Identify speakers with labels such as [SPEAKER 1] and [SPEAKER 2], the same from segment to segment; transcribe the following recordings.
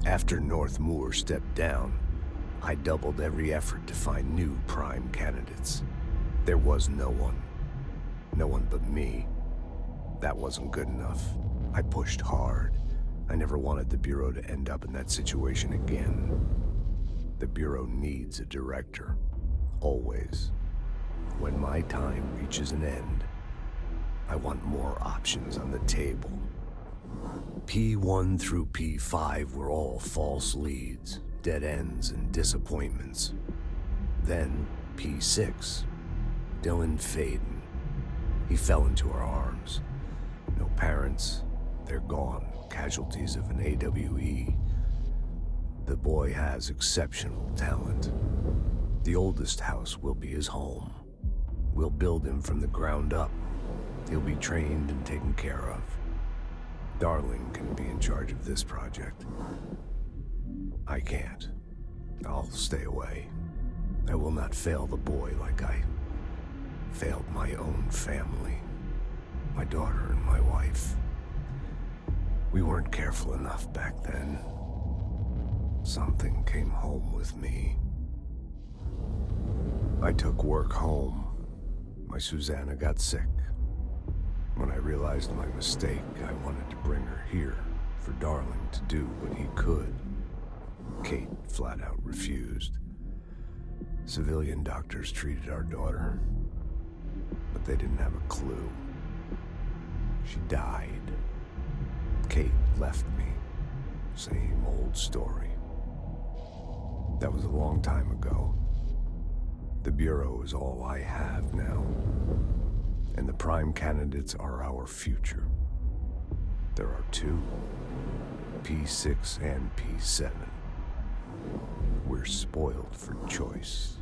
[SPEAKER 1] After North Moore stepped down, I doubled every effort to find new prime candidates. There was no one. No one but me. That wasn't good enough. I pushed hard. I never wanted the Bureau to end up in that situation again. The Bureau needs a director. Always. When my time reaches an end, I want more options on the table. P1 through P5 were all false leads, dead ends, and disappointments. Then P6, Dylan Faden. He fell into our arms. No parents, they're gone, casualties of an AWE. The boy has exceptional talent. The oldest house will be his home. We'll build him from the ground up. He'll be trained and taken care of. Darling can be in charge of this project. I can't. I'll stay away. I will not fail the boy like I failed my own family. My daughter and my wife. We weren't careful enough back then. Something came home with me. I took work home. My Susanna got sick. When I realized my mistake, I wanted to bring her here for Darling to do what he could. Kate flat out refused. Civilian doctors treated our daughter, but they didn't have a clue. She died. Kate left me. Same old story. That was a long time ago. The Bureau is all I have now. And the prime candidates are our future. There are two, P6 and P7. We're spoiled for choice.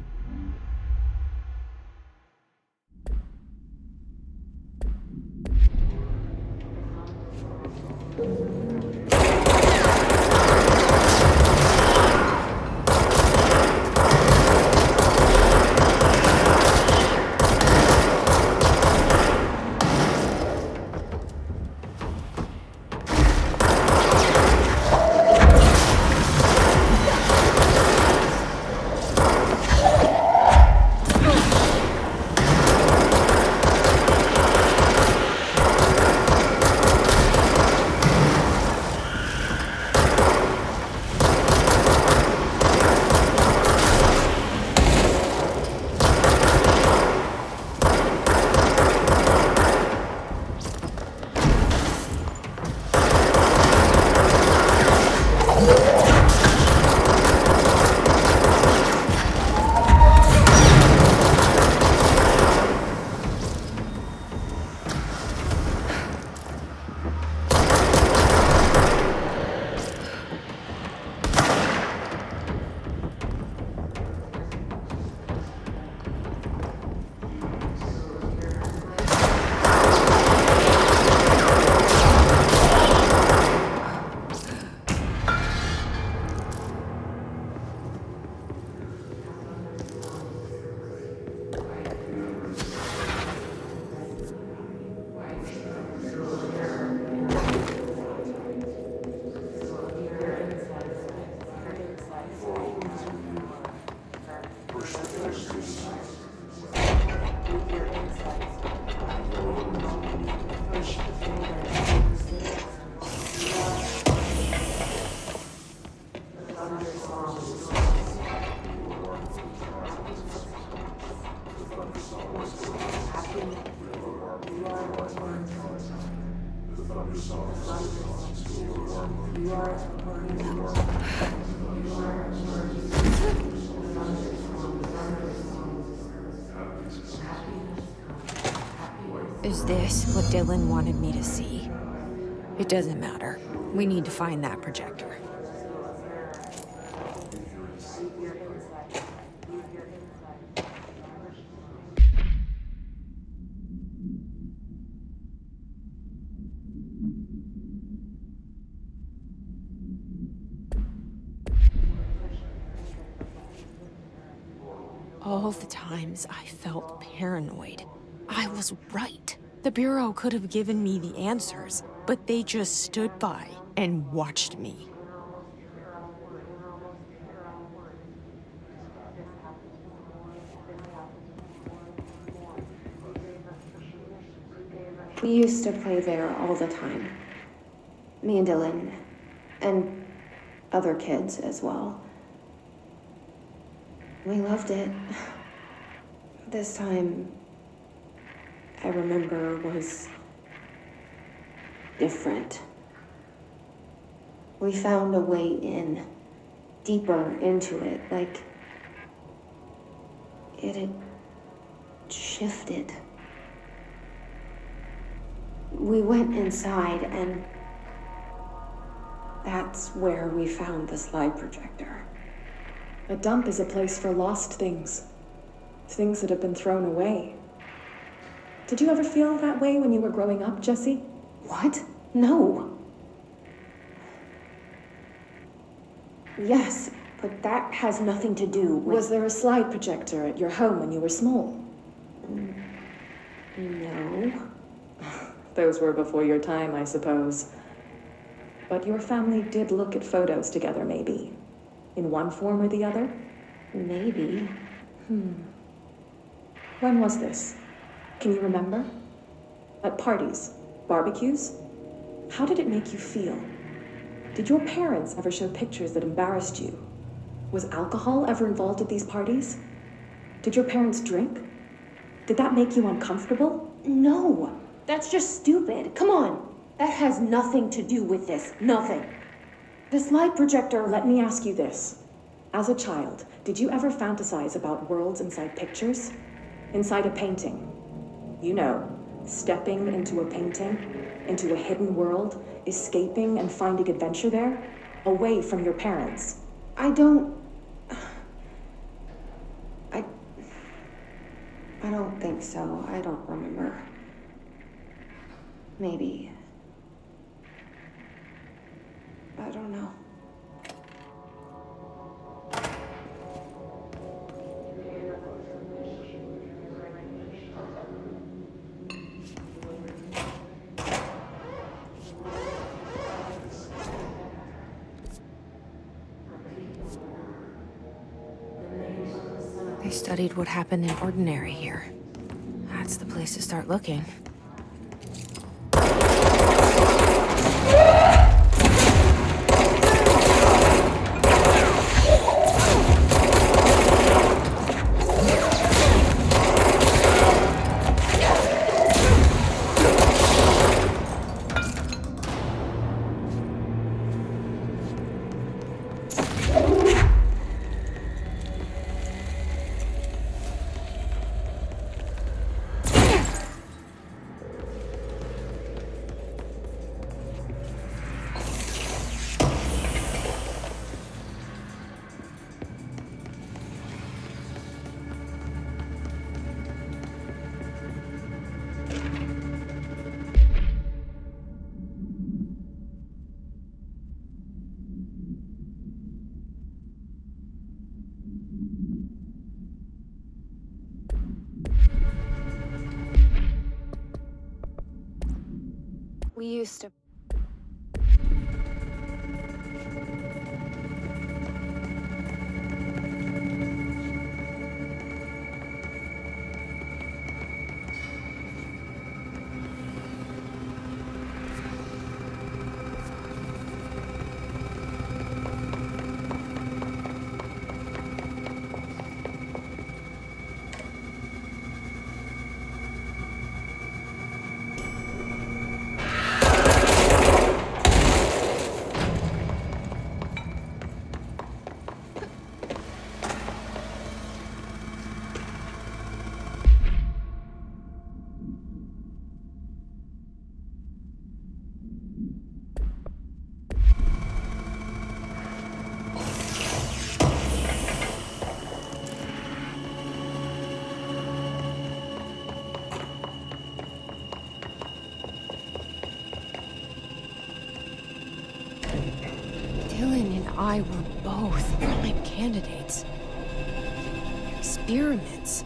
[SPEAKER 2] Is this what Dylan wanted me to see? It doesn't matter. We need to find that projector. All the times I felt paranoid, I was right. The Bureau could have given me the answers, but they just stood by and watched me.
[SPEAKER 3] We used to play there all the time. Me and Dylan, and other kids as well. We loved it. This time, I remember, was different. We found a way in, deeper into it, like it had shifted. We went inside, and that's where we found the slide projector.
[SPEAKER 4] A dump is a place for lost things. Things that have been thrown away. Did you ever feel that way when you were growing up, Jesse?
[SPEAKER 3] What? No. Yes, but that has nothing to do with...
[SPEAKER 4] Was there a slide projector at your home when you were small?
[SPEAKER 3] No.
[SPEAKER 4] Those were before your time, I suppose. But your family did look at photos together, maybe. In one form or the other?
[SPEAKER 3] Maybe.
[SPEAKER 4] When was this? Can you remember? At parties? Barbecues? How did it make you feel? Did your parents ever show pictures that embarrassed you? Was alcohol ever involved at these parties? Did your parents drink? Did that make you uncomfortable?
[SPEAKER 3] No. That's just stupid. Come on. That has nothing to do with this. Nothing. The slide projector...
[SPEAKER 4] Let me ask you this. As a child, did you ever fantasize about worlds inside pictures? Inside a painting? You know, stepping into a painting, into a hidden world, escaping and finding adventure there, away from your parents.
[SPEAKER 3] I don't think so. I don't remember. Maybe. I don't know.
[SPEAKER 2] They studied what happened in Ordinary here. That's the place to start looking. We used to... Dylan and I were both prime candidates. Experiments.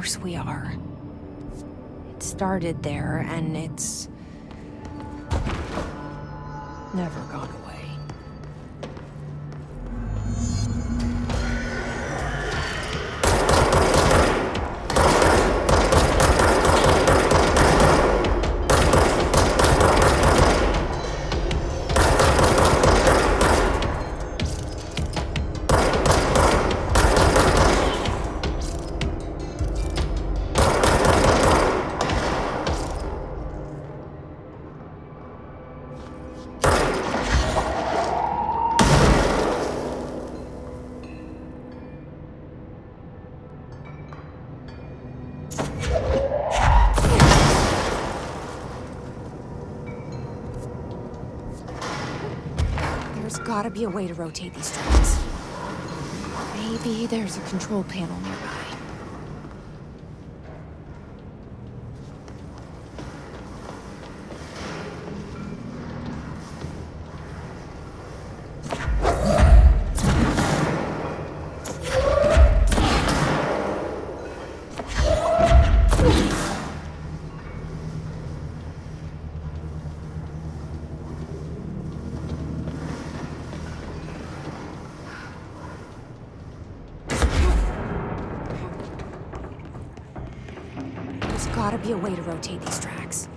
[SPEAKER 2] course we are. It started there, and it's never gone away. There's gotta be a way to rotate these tracks. Maybe there's a control panel nearby. There's gotta be a way to rotate these tracks.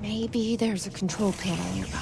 [SPEAKER 2] Maybe there's a control panel nearby.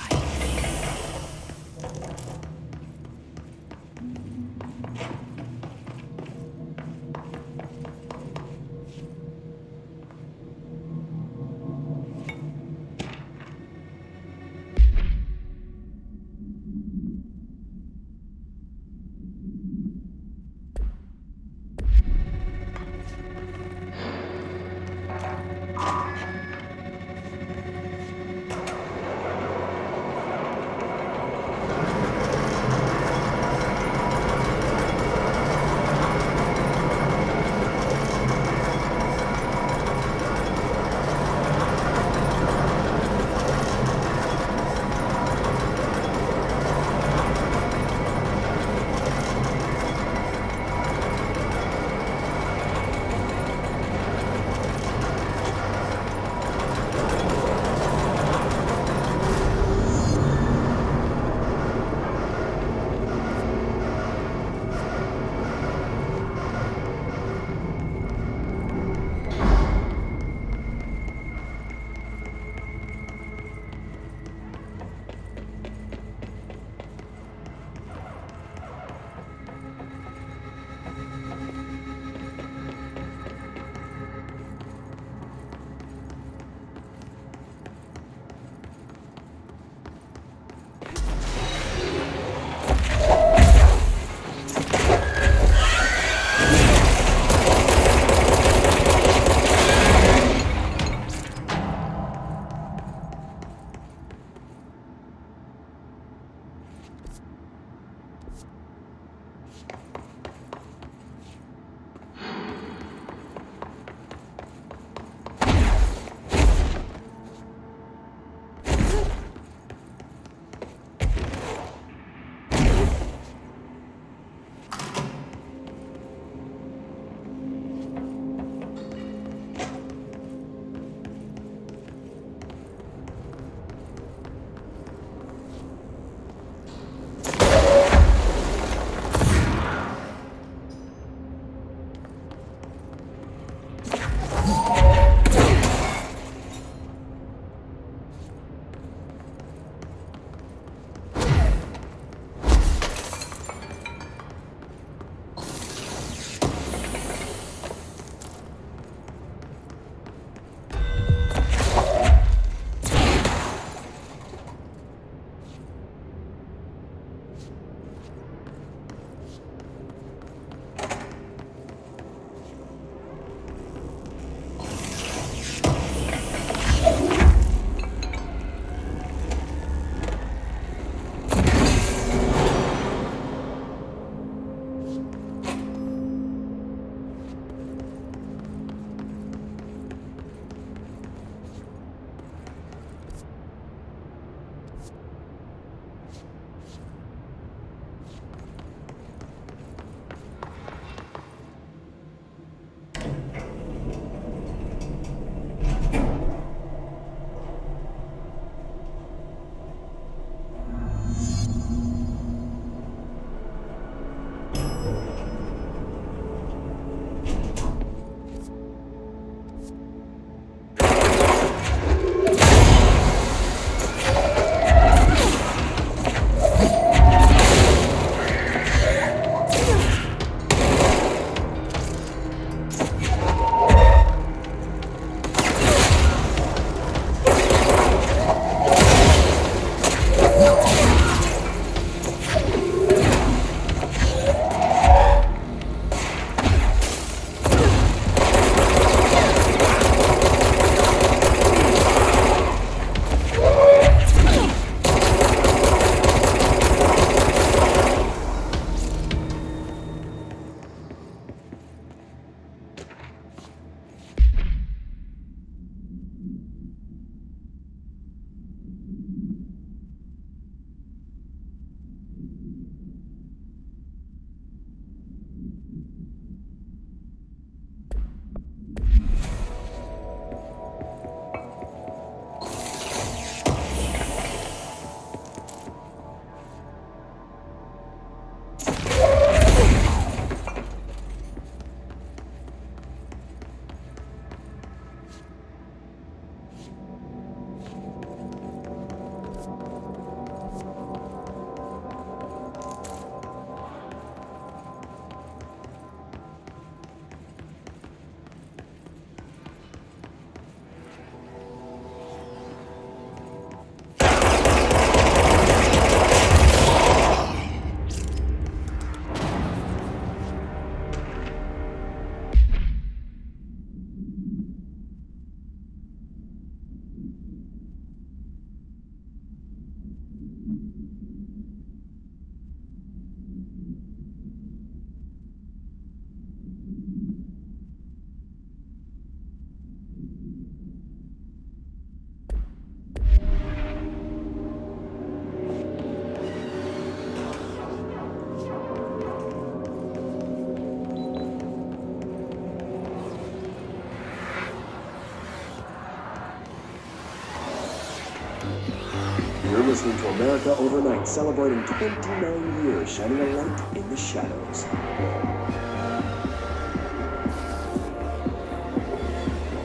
[SPEAKER 5] You're listening to America Overnight, celebrating 29 years, shining a light in the shadows.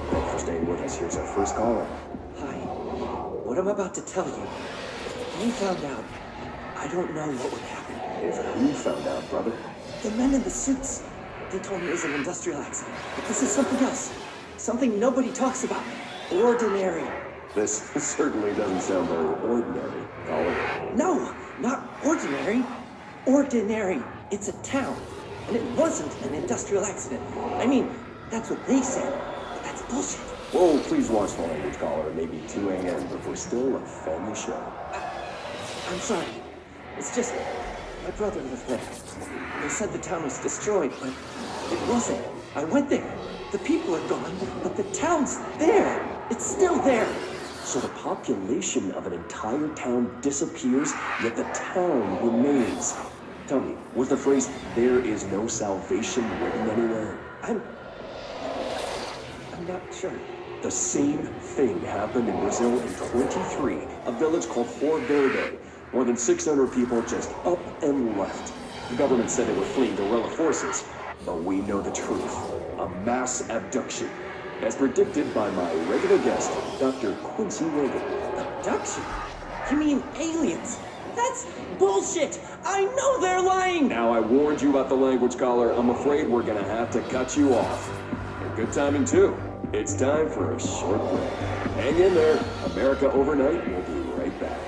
[SPEAKER 5] Thanks for staying with us. Here's our first caller.
[SPEAKER 6] Hi. What I'm about to tell you, if you found out, I don't know what would happen.
[SPEAKER 5] If who found out, brother?
[SPEAKER 6] The men in the suits. They told me it was an industrial accident. But this is something else. Something nobody talks about. Ordinary.
[SPEAKER 5] This certainly doesn't sound very ordinary, caller.
[SPEAKER 6] No, not ordinary. Ordinary. It's a town. And it wasn't an industrial accident. I mean, that's what they said. But that's bullshit.
[SPEAKER 5] Whoa, please watch the language, caller. It may be 2 a.m., but we're still a family show.
[SPEAKER 6] I'm sorry. It's just, my brother lived there. They said the town was destroyed, but it wasn't. I went there. The people are gone, but the town's there. It's still there.
[SPEAKER 5] So the population of an entire town disappears, yet the town remains. Tell me, was the phrase, "there is no salvation" written anywhere?
[SPEAKER 6] I'm not sure.
[SPEAKER 5] The same thing happened in Brazil in 23, a village called Fort Verde. More than 600 people just up and left. The government said they were fleeing guerrilla forces, but we know the truth. A mass abduction, as predicted by my regular guest, Dr. Quincy Reagan.
[SPEAKER 6] Abduction? You mean aliens? That's bullshit! I know they're lying!
[SPEAKER 5] Now I warned you about the language, caller. I'm afraid we're gonna have to cut you off. And good timing too. It's time for a short break. Hang in there. America Overnight will be right back.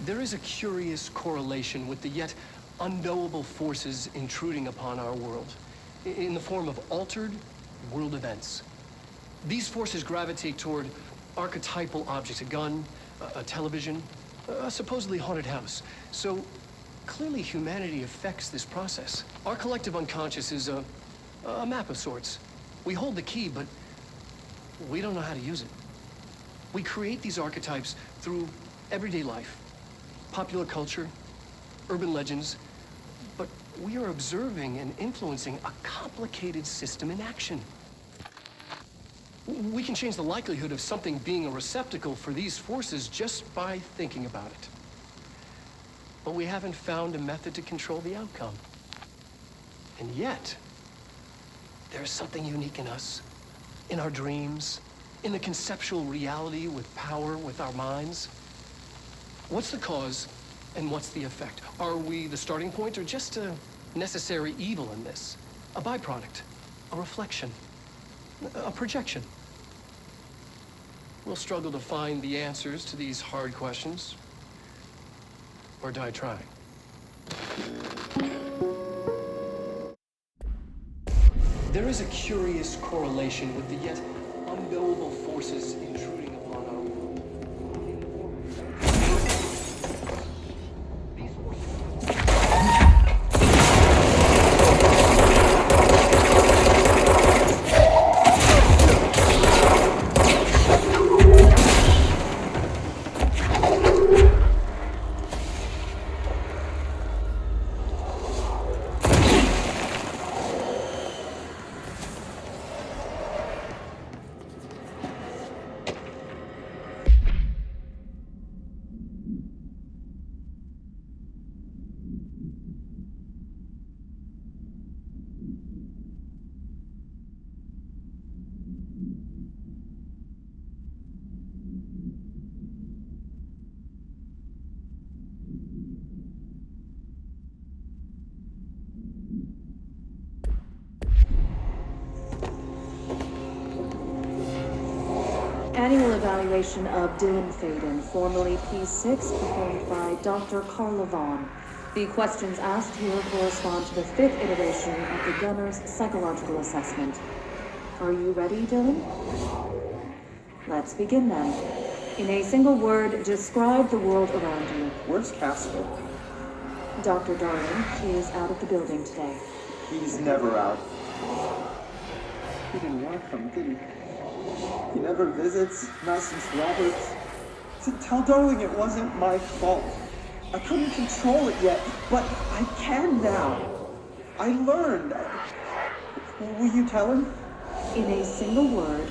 [SPEAKER 7] There is a curious correlation with the yet unknowable forces intruding upon our world in the form of altered world events. These forces gravitate toward archetypal objects, a gun, a television, a supposedly haunted house. So clearly humanity affects this process. Our collective unconscious is a map of sorts. We hold the key, but we don't know how to use it. We create these archetypes through everyday life, popular culture, urban legends, but we are observing and influencing a complicated system in action. We can change the likelihood of something being a receptacle for these forces just by thinking about it. But we haven't found a method to control the outcome. And yet, there's something unique in us, in our dreams, in the conceptual reality with power with our minds. What's the cause and what's the effect? Are we the starting point or just a necessary evil in this? A byproduct, a reflection, a projection? We'll struggle to find the answers to these hard questions, or die trying. There is a curious correlation with the yet unknowable forces intruding upon our world.
[SPEAKER 4] evaluation of Dylan Faden, formerly P6, performed by Dr. Carla Vaughn. The questions asked here correspond to the 5th iteration of the gunner's psychological assessment. Are you ready, Dylan? Let's begin then. In a single word, describe the world around you.
[SPEAKER 6] Where's Casper?
[SPEAKER 4] Dr. Darling is out of the building today.
[SPEAKER 6] He's never out. He didn't want to come, did he? He never visits, not since Roberts. Tell Darling it wasn't my fault. I couldn't control it yet, but I can now. I learned. Will you tell him?
[SPEAKER 4] In a single word,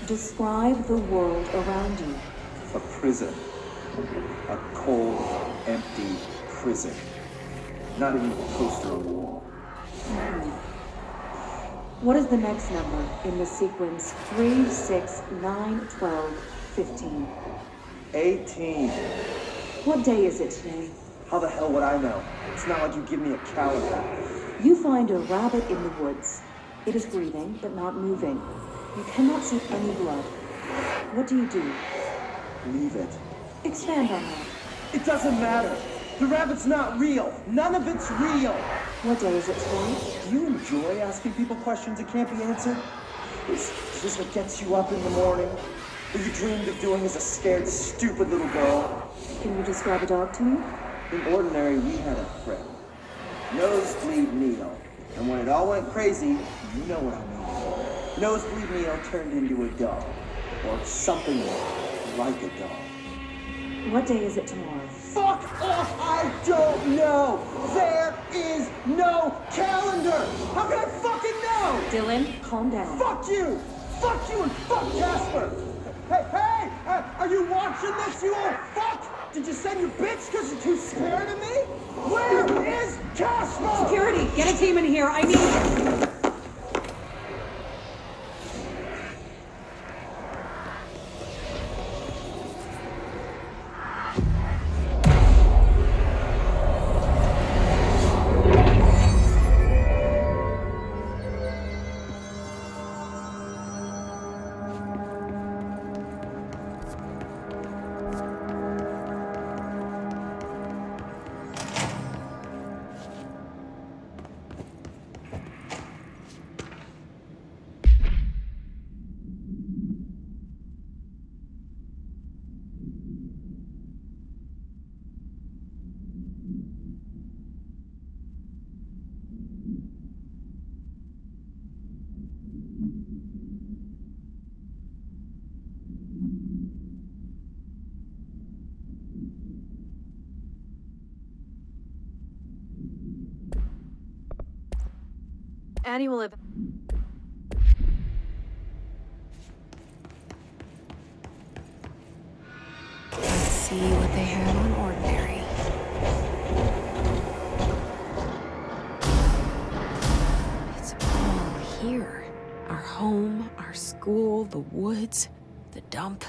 [SPEAKER 4] describe the world around you.
[SPEAKER 6] A prison. A cold, empty prison. Not even a poster on the wall.
[SPEAKER 4] What is the next number in the sequence 3, 6, 9, 12, 15?
[SPEAKER 6] 18.
[SPEAKER 4] What day is it today?
[SPEAKER 6] How the hell would I know? It's not like you give me a calendar.
[SPEAKER 4] You find a rabbit in the woods. It is breathing, but not moving. You cannot see any blood. What do?
[SPEAKER 6] Leave it.
[SPEAKER 4] Expand on that.
[SPEAKER 6] It doesn't matter. The rabbit's not real. None of it's real.
[SPEAKER 4] What day is it today?
[SPEAKER 6] Do you enjoy asking people questions that can't be answered? Is this what gets you up in the morning? What you dreamed of doing as a scared, stupid little girl?
[SPEAKER 4] Can you describe a dog to me?
[SPEAKER 6] In ordinary, we had a friend. Nosebleed Neil. And when it all went crazy, you know what I mean. Nosebleed Neil turned into a dog. Or something like a dog.
[SPEAKER 4] What day is it tomorrow?
[SPEAKER 6] Fuck off! I don't know! There is no calendar! How can I fucking know?
[SPEAKER 4] Dylan, calm down.
[SPEAKER 6] Fuck you! Fuck you and fuck Casper! Hey! Are you watching this, you old fuck? Did you send your bitch because you're too scared of me? Where is Casper?
[SPEAKER 4] Security, get a team in here. I need you.
[SPEAKER 2] Annie will live. Let's see what they have on ordinary. It's all here. Our home, our school, the woods, the dump.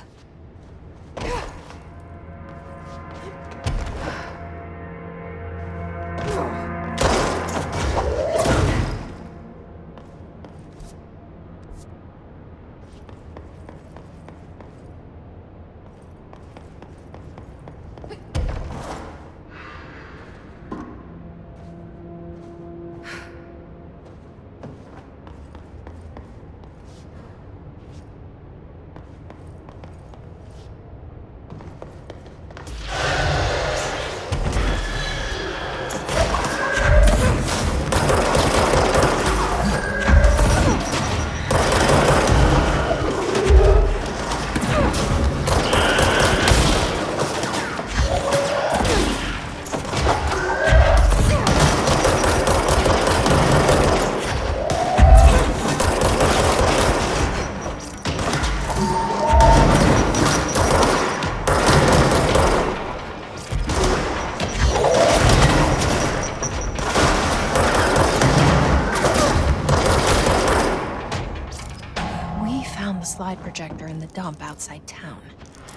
[SPEAKER 2] Slide projector in the dump outside town.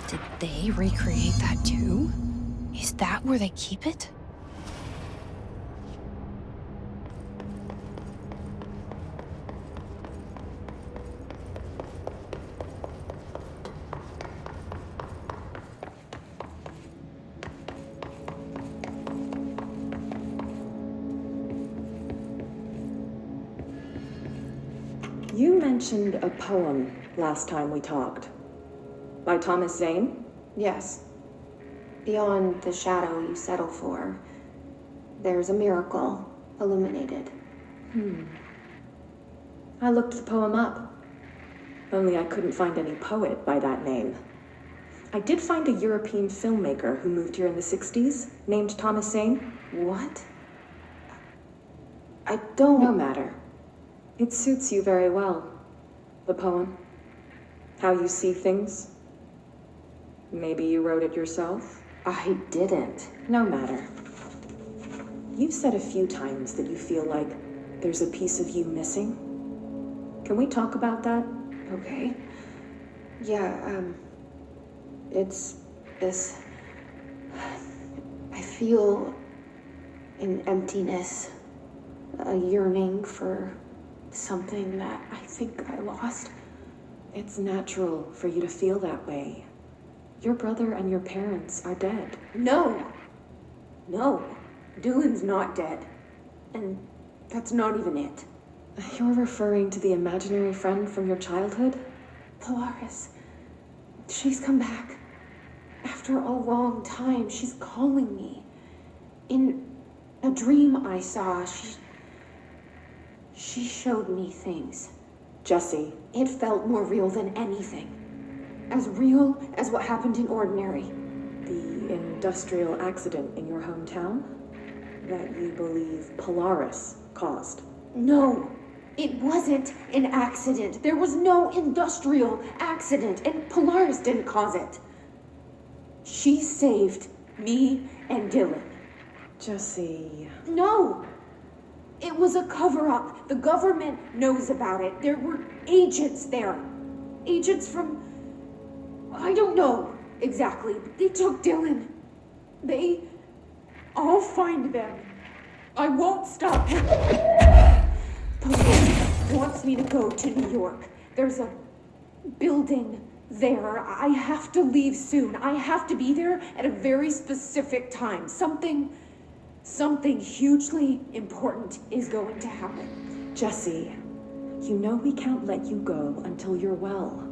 [SPEAKER 2] Did they recreate that too? Is that where they keep it?
[SPEAKER 4] mentioned a poem last time we talked. By Thomas Zane?
[SPEAKER 3] Yes. Beyond the shadow you settle for, there's a miracle illuminated.
[SPEAKER 4] I looked the poem up. Only I couldn't find any poet by that name. I did find a European filmmaker who moved here in the 60s, named Thomas Zane.
[SPEAKER 3] What? I don't...
[SPEAKER 4] No matter. It suits you very well. The poem. How you see things. Maybe you wrote it yourself?
[SPEAKER 3] I didn't.
[SPEAKER 4] No matter. You've said a few times that you feel like there's a piece of you missing. Can we talk about that?
[SPEAKER 3] Okay. Yeah, it's this... I feel an emptiness, a yearning for something that I think I lost.
[SPEAKER 4] It's natural for you to feel that way. Your brother and your parents are dead.
[SPEAKER 3] No. Dylan's not dead. And that's not even it.
[SPEAKER 4] You're referring to the imaginary friend from your childhood?
[SPEAKER 3] Polaris. She's come back. After a long time, she's calling me. In a dream I saw, she showed me things.
[SPEAKER 4] Jesse.
[SPEAKER 3] It felt more real than anything. As real as what happened in Ordinary.
[SPEAKER 4] The industrial accident in your hometown? That you believe Polaris caused?
[SPEAKER 3] No, it wasn't an accident. There was no industrial accident, and Polaris didn't cause it. She saved me and Dylan.
[SPEAKER 4] Jesse...
[SPEAKER 3] No! It was a cover-up. The government knows about it. There were agents there. Agents from... I don't know exactly, but they took Dylan. I'll find them. I won't stop. Police wants me to go to New York. There's a building there. I have to leave soon. I have to be there at a very specific time. Something hugely important is going to happen.
[SPEAKER 4] Jesse, you know we can't let you go until you're well.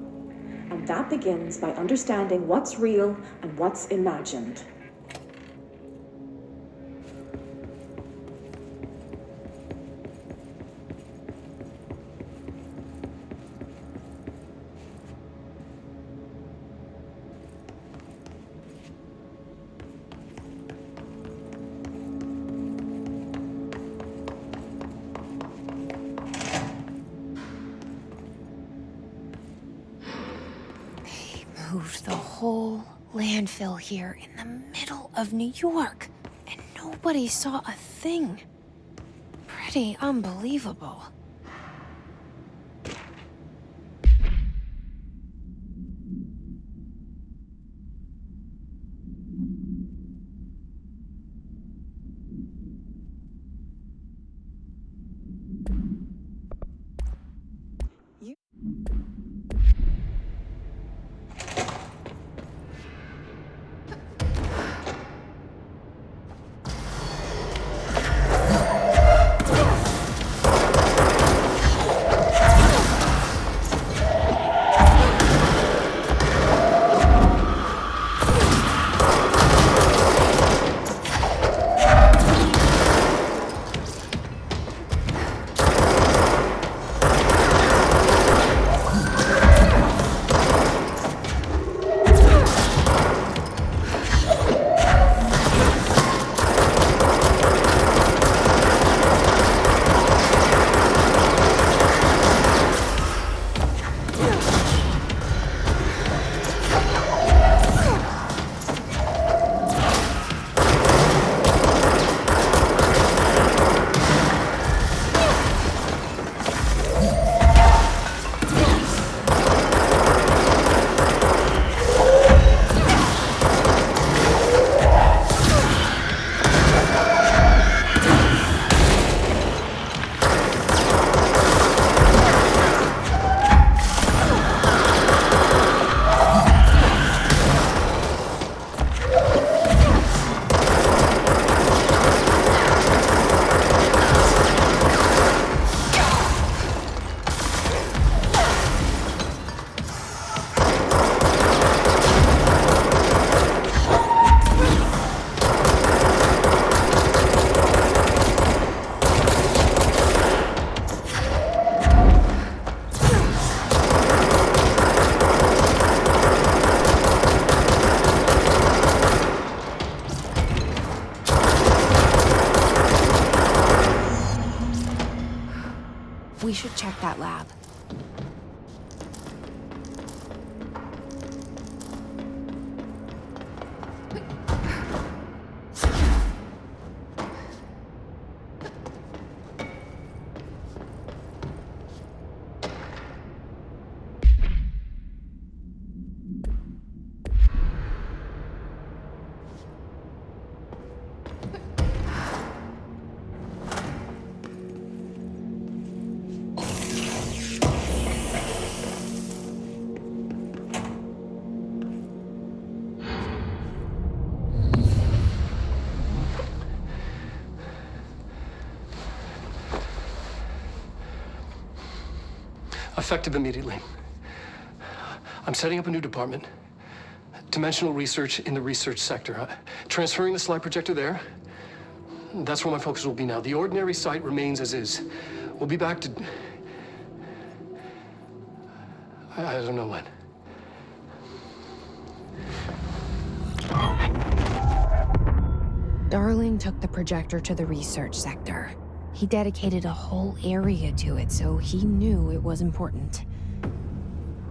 [SPEAKER 4] And that begins by understanding what's real and what's imagined.
[SPEAKER 2] Moved the whole landfill here in the middle of New York, and nobody saw a thing. Pretty unbelievable. We should check that lab.
[SPEAKER 7] Effective immediately. I'm setting up a new department. Dimensional research in the research sector. Transferring the slide projector there. That's where my focus will be now. The ordinary site remains as is. We'll be back to... I don't know when.
[SPEAKER 2] Darling took the projector to the research sector. He dedicated a whole area to it, so he knew it was important.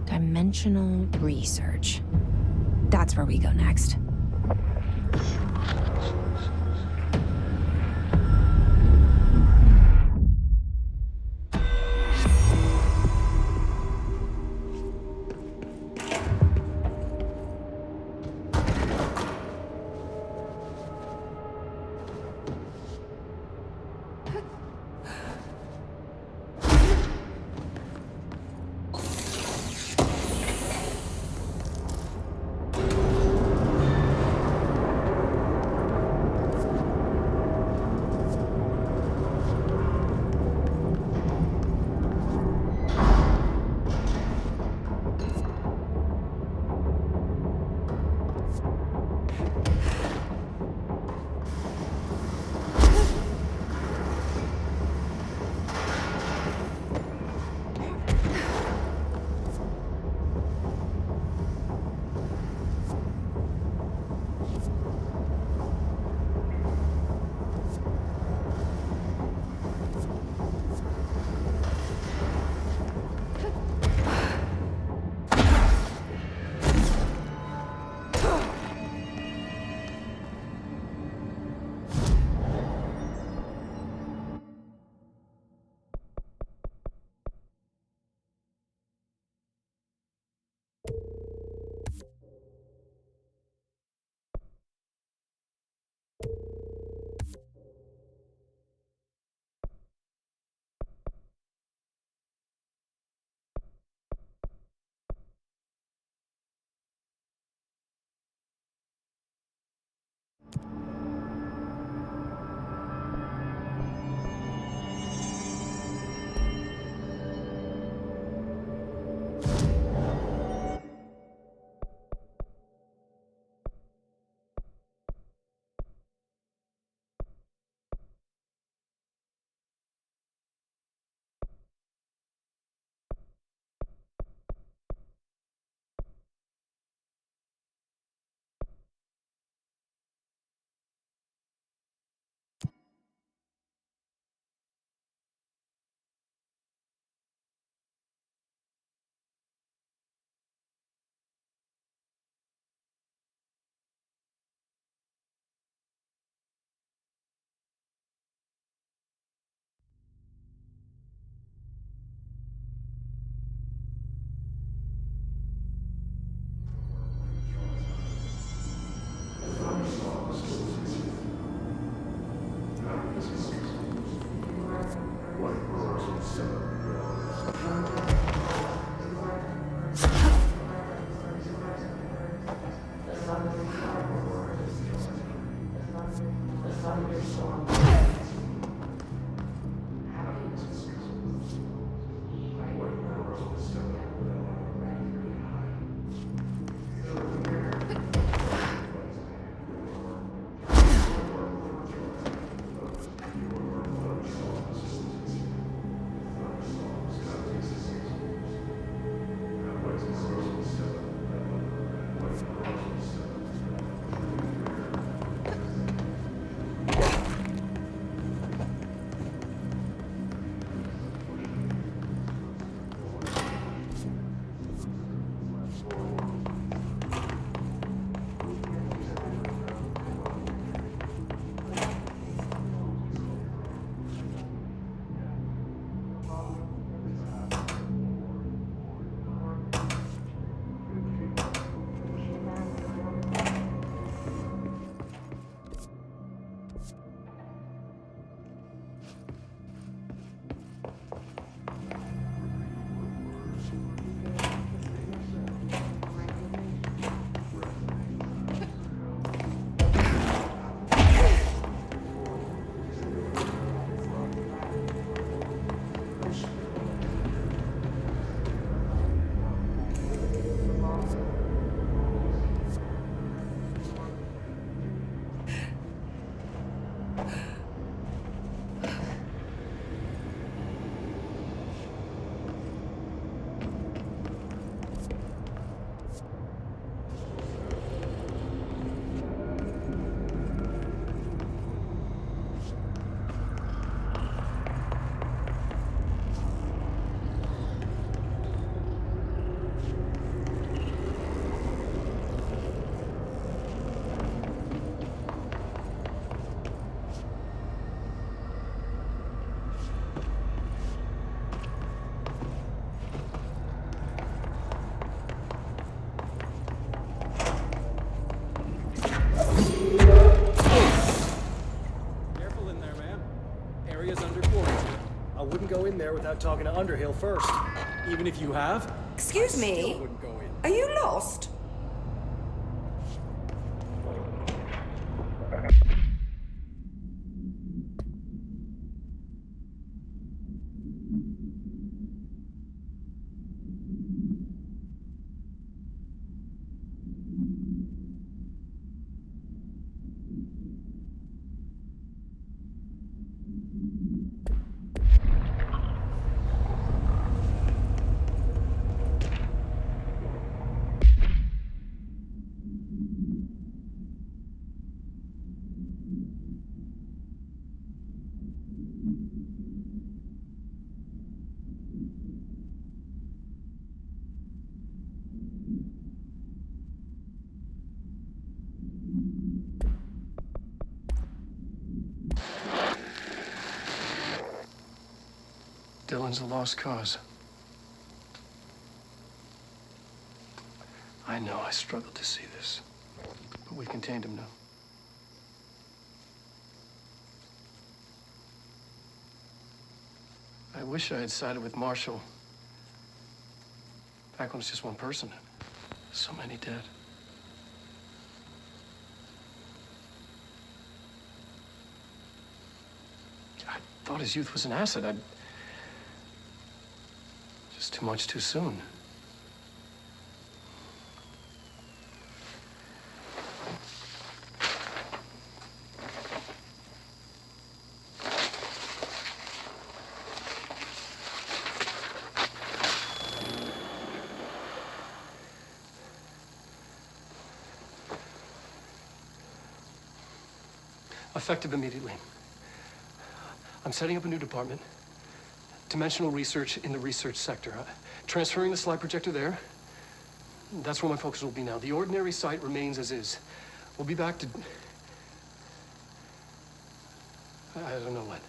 [SPEAKER 2] Dimensional research. That's where we go next.
[SPEAKER 8] Go in there without talking to Underhill first. Even if you have,
[SPEAKER 9] Excuse me?
[SPEAKER 8] still wouldn't go in.
[SPEAKER 9] Are you lost?
[SPEAKER 7] Dylan's a lost cause. I know I struggled to see this, but we've contained him now. I wish I had sided with Marshall. Back when it was just one person. So many dead. I thought his youth was an asset. Just too much too soon. Effective immediately. I'm setting up a new department. Dimensional research in the research sector. Transferring the slide projector there. That's where my focus will be now. The ordinary site remains as is. We'll be back to... I don't know when.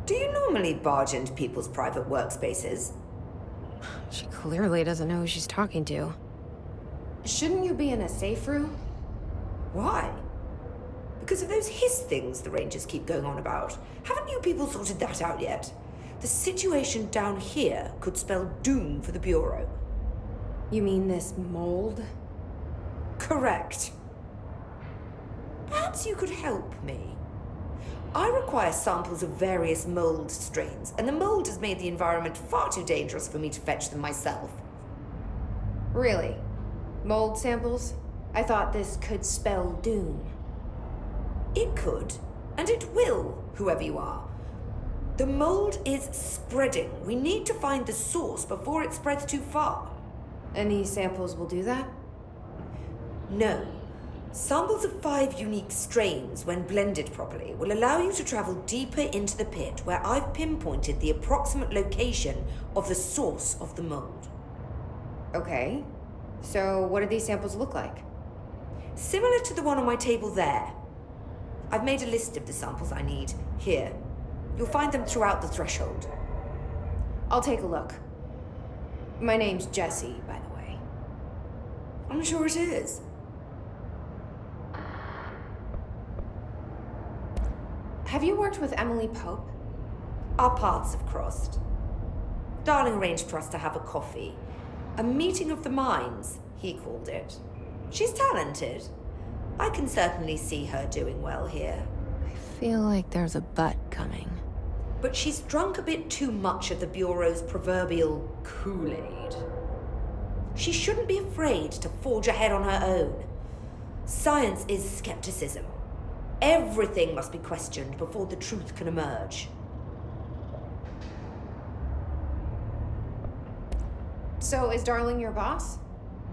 [SPEAKER 9] Do you normally barge into people's private workspaces?
[SPEAKER 2] She clearly doesn't know who she's talking to.
[SPEAKER 3] Shouldn't you be in a safe room?
[SPEAKER 9] Why? Because of those hiss things the Rangers keep going on about. Haven't you people sorted that out yet? The situation down here could spell doom for the Bureau.
[SPEAKER 3] You mean this mold?
[SPEAKER 9] Correct. Perhaps you could help me. I require samples of various mold strains, and the mold has made the environment far too dangerous for me to fetch them myself.
[SPEAKER 3] Really? Mold samples? I thought this could spell doom.
[SPEAKER 9] It could, and it will, whoever you are. The mold is spreading. We need to find the source before it spreads too far.
[SPEAKER 2] And these samples will do that?
[SPEAKER 9] No. Samples of 5 unique strains, when blended properly, will allow you to travel deeper into the pit where I've pinpointed the approximate location of the source of the mold.
[SPEAKER 2] Okay. So what do these samples look like?
[SPEAKER 9] Similar to the one on my table there. I've made a list of the samples I need. Here. You'll find them throughout the threshold.
[SPEAKER 2] I'll take a look. My name's Jesse, by the way.
[SPEAKER 9] I'm sure it is.
[SPEAKER 2] Have you worked with Emily Pope?
[SPEAKER 9] Our paths have crossed. Darling arranged for us to have a coffee. A meeting of the minds, he called it. She's talented. I can certainly see her doing well here.
[SPEAKER 2] I feel like there's a but coming.
[SPEAKER 9] But she's drunk a bit too much of the Bureau's proverbial Kool-Aid. She shouldn't be afraid to forge ahead on her own. Science is skepticism. Everything must be questioned before the truth can emerge.
[SPEAKER 2] So is Darling your boss?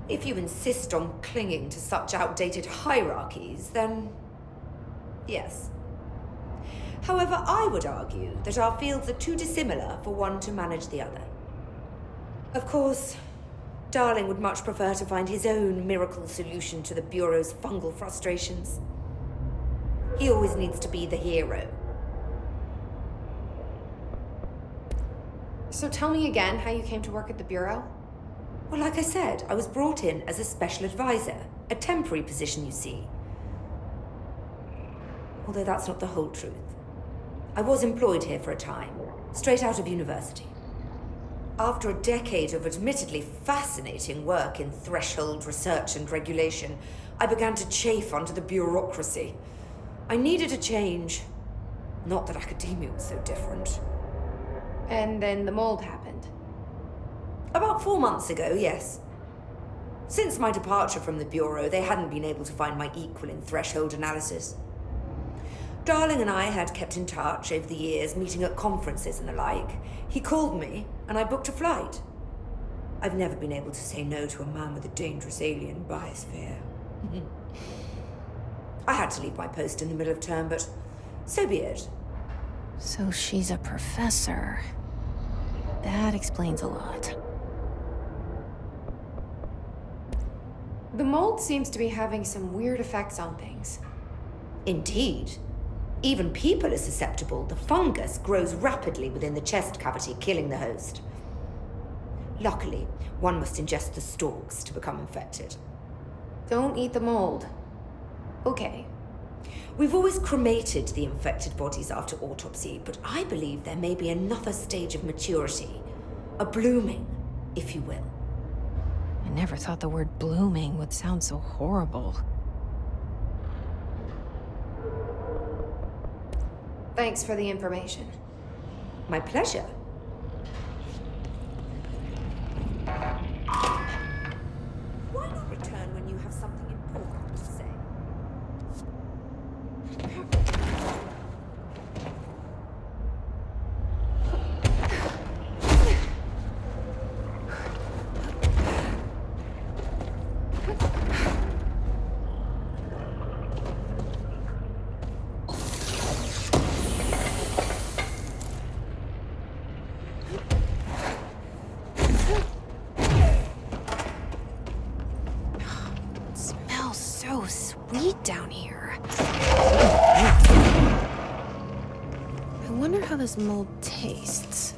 [SPEAKER 9] If you insist on clinging to such outdated hierarchies, then yes. However, I would argue that our fields are too dissimilar for one to manage the other. Of course, Darling would much prefer to find his own miracle solution to the Bureau's fungal frustrations. He always needs to be the hero.
[SPEAKER 2] So tell me again how you came to work at the Bureau?
[SPEAKER 9] Well, like I said, I was brought in as a special advisor. A temporary position, you see. Although that's not the whole truth. I was employed here for a time, straight out of university. After a decade of admittedly fascinating work in threshold research and regulation, I began to chafe under the bureaucracy. I needed a change. Not that academia was so different.
[SPEAKER 2] And then the mold happened.
[SPEAKER 9] About 4 months ago, yes. Since my departure from the Bureau, they hadn't been able to find my equal in threshold analysis. Darling and I had kept in touch over the years, meeting at conferences and the like. He called me, and I booked a flight. I've never been able to say no to a man with a dangerous alien biosphere. I had to leave my post in the middle of term, but so be it.
[SPEAKER 2] So she's a professor. That explains a lot. The mold seems to be having some weird effects on things.
[SPEAKER 9] Indeed. Even people are susceptible. The fungus grows rapidly within the chest cavity, killing the host. Luckily, one must ingest the stalks to become infected.
[SPEAKER 2] Don't eat the mold. Okay.
[SPEAKER 9] We've always cremated the infected bodies after autopsy, but I believe there may be another stage of maturity. A blooming, if you will.
[SPEAKER 2] I never thought the word blooming would sound so horrible. Thanks for the information.
[SPEAKER 9] My pleasure. Why not return when you have something important to say?
[SPEAKER 2] So sweet down here. I wonder how this mold tastes.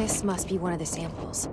[SPEAKER 2] This must be one of the samples.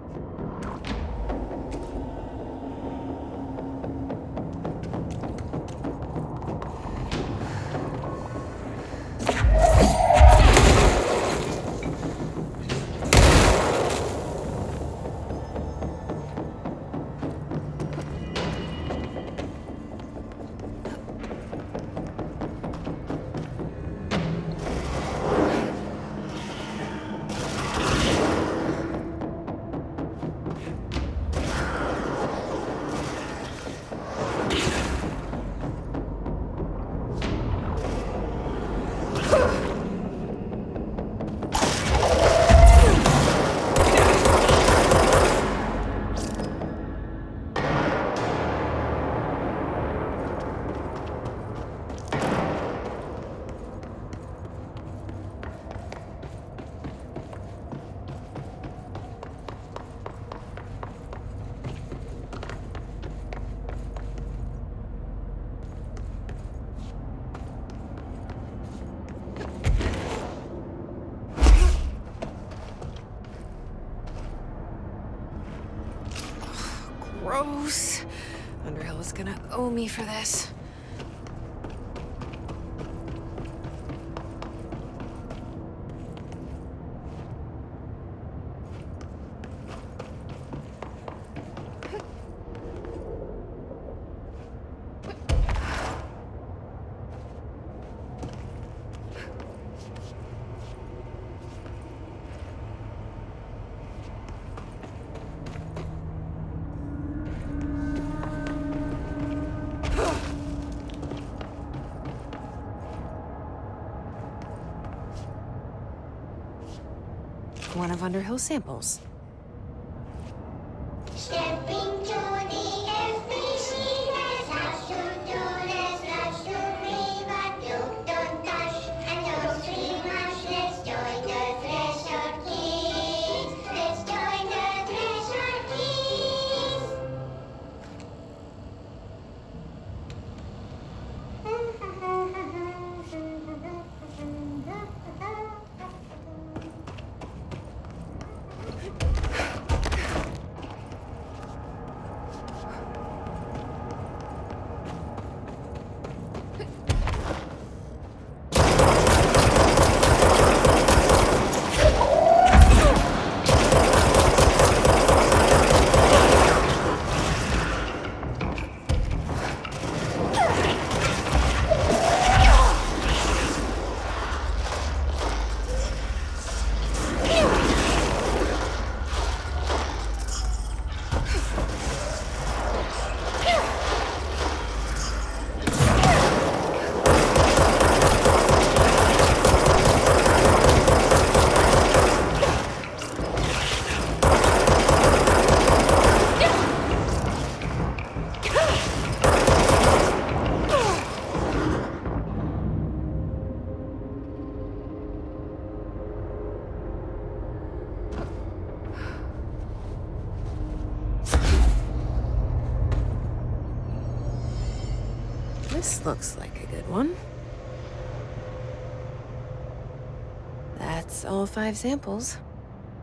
[SPEAKER 2] Gross. Underhill is gonna owe me for this. One of Underhill's samples. This looks like a good one. That's all 5 samples.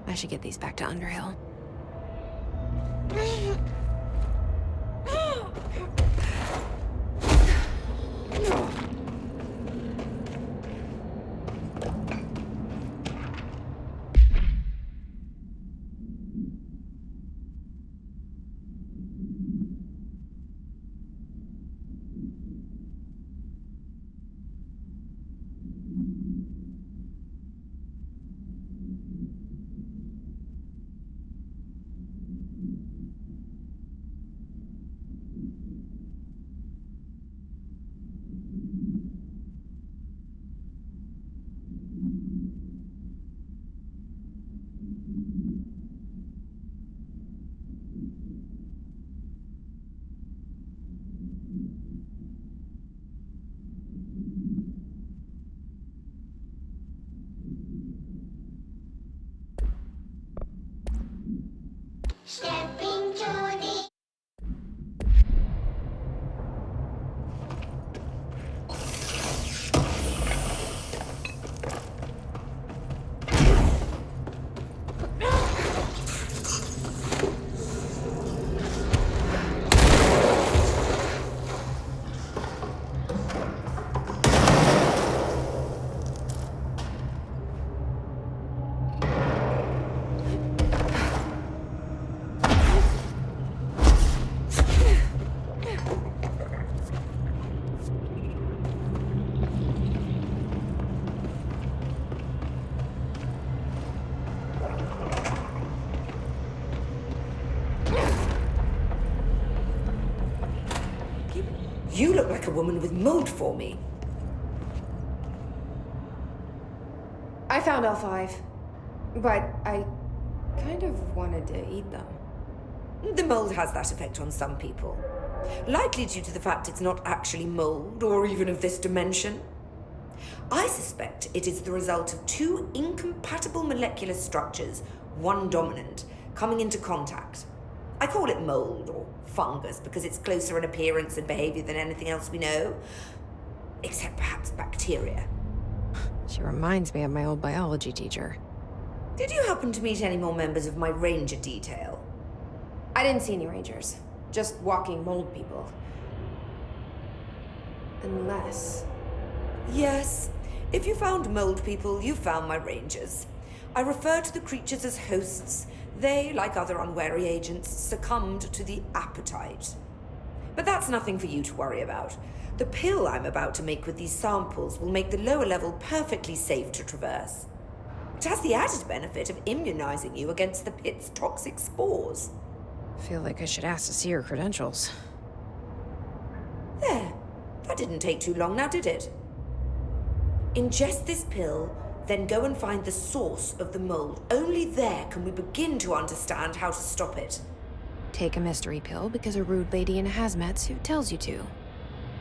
[SPEAKER 2] I should get these back to Underhill.
[SPEAKER 10] Stepping to the
[SPEAKER 9] You look like a woman with mold for me.
[SPEAKER 2] I found all 5, but I kind of wanted to eat them.
[SPEAKER 9] The mold has that effect on some people. Likely due to the fact it's not actually mold, or even of this dimension. I suspect it is the result of 2 incompatible molecular structures, one dominant, coming into contact. I call it mold, or fungus, because it's closer in appearance and behavior than anything else we know. Except perhaps bacteria.
[SPEAKER 2] She reminds me of my old biology teacher.
[SPEAKER 9] Did you happen to meet any more members of my ranger detail?
[SPEAKER 2] I didn't see any rangers. Just walking mold people. Unless...
[SPEAKER 9] Yes. If you found mold people, you found my rangers. I refer to the creatures as hosts. They, like other unwary agents, succumbed to the appetite. But that's nothing for you to worry about. The pill I'm about to make with these samples will make the lower level perfectly safe to traverse. It has the added benefit of immunizing you against the pit's toxic spores.
[SPEAKER 2] Feel like I should ask to see her credentials.
[SPEAKER 9] There. That didn't take too long now, did it? Ingest this pill, then go and find the source of the mold. Only there can we begin to understand how to stop it.
[SPEAKER 2] Take a mystery pill because a rude lady in a hazmat suit tells you to.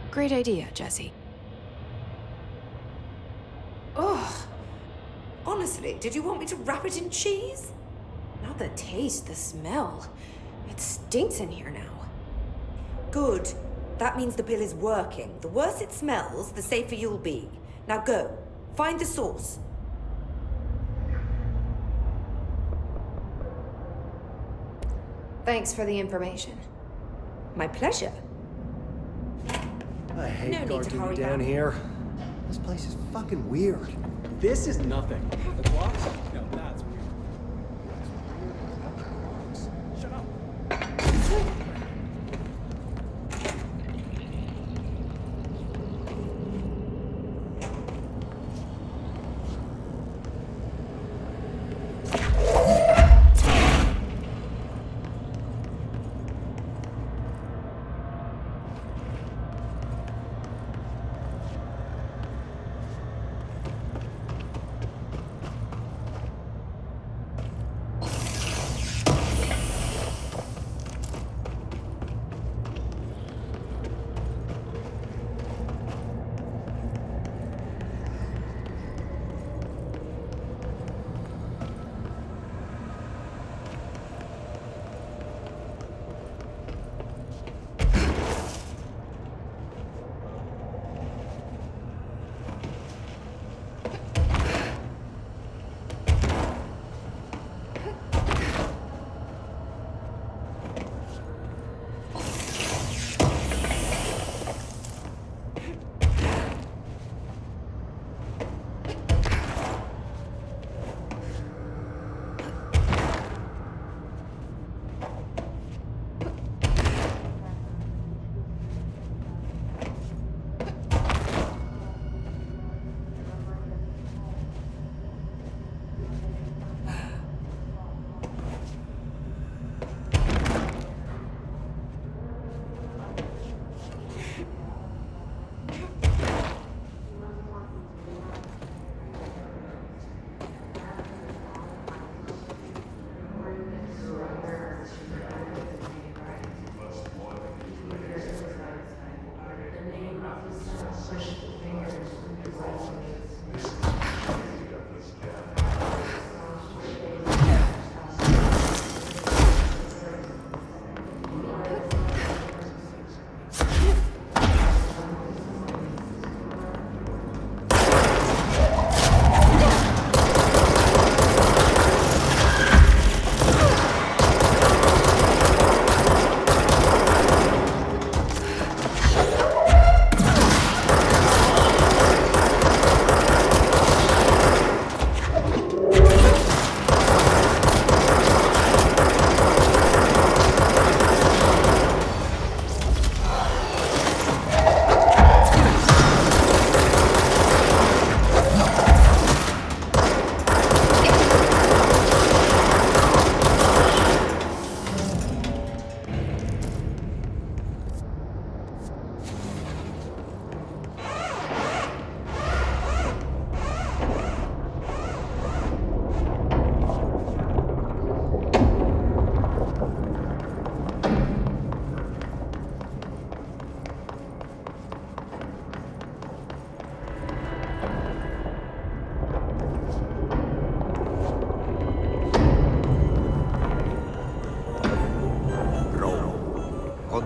[SPEAKER 2] Great idea, Jesse.
[SPEAKER 9] Ugh. Honestly, did you want me to wrap it in cheese?
[SPEAKER 2] Not the taste, the smell. It stinks in here now.
[SPEAKER 9] Good. That means the pill is working. The worse it smells, the safer you'll be. Now go. Find the source.
[SPEAKER 2] Thanks for the information.
[SPEAKER 9] My pleasure.
[SPEAKER 8] I hate
[SPEAKER 9] No need to
[SPEAKER 8] guard duty
[SPEAKER 9] hurry
[SPEAKER 8] down
[SPEAKER 9] back.
[SPEAKER 8] here. This place is fucking weird.
[SPEAKER 11] This is nothing. The clocks? No, that's weird. Shut up.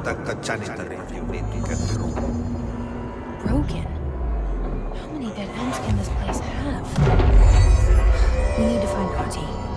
[SPEAKER 12] contact the janitor if you need to get through.
[SPEAKER 2] Broken? How many dead ends can this place have? We need to find Auntie.